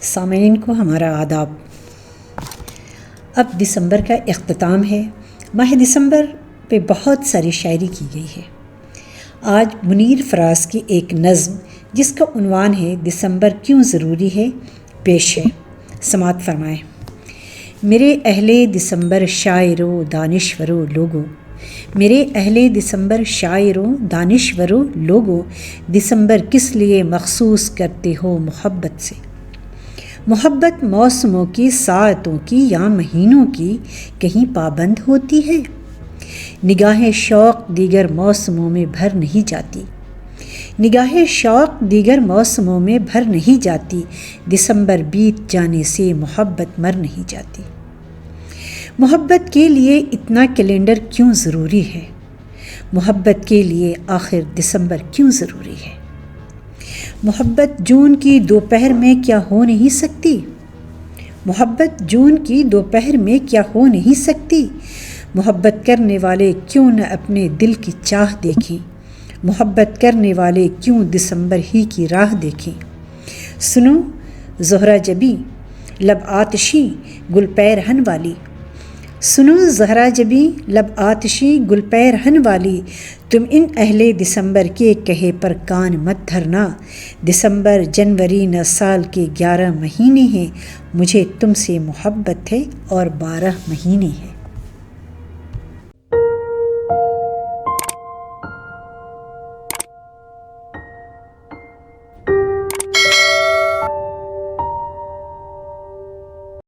سامعین کو ہمارا آداب۔ اب دسمبر کا اختتام ہے۔ ماہ دسمبر پہ بہت ساری شاعری کی گئی ہے۔ آج منیر فراز کی ایک نظم جس کا عنوان ہے دسمبر کیوں ضروری ہے پیش ہے، سماعت فرمائیں۔ میرے اہل دسمبر شاعرو دانشورو لوگو، میرے اہل دسمبر شاعرو دانشورو لوگو، دسمبر کس لیے مخصوص کرتے ہو محبت سے؟ محبت موسموں کی، ساعتوں کی یا مہینوں کی کہیں پابند ہوتی ہے؟ نگاہ شوق دیگر موسموں میں بھر نہیں جاتی، نگاہ شوق دیگر موسموں میں بھر نہیں جاتی، دسمبر بیت جانے سے محبت مر نہیں جاتی۔ محبت کے لیے اتنا کیلنڈر کیوں ضروری ہے؟ محبت کے لیے آخر دسمبر کیوں ضروری ہے؟ محبت جون کی دوپہر میں کیا ہو نہیں سکتی؟ محبت جون کی دوپہر میں کیا ہو نہیں سکتی؟ محبت کرنے والے کیوں نہ اپنے دل کی چاہ دیکھیں؟ محبت کرنے والے کیوں دسمبر ہی کی راہ دیکھیں؟ سنو زہرہ جبیں لب آتشی گل پیرہن والی، سنو زہرہ جبیں لب آتشی گل پیرہن والی، تم ان اہل دسمبر کے کہے پر کان مت دھرنا، دسمبر جنوری نہ سال کے 11 مہینے ہیں، مجھے تم سے محبت ہے اور 12 مہینے ہیں۔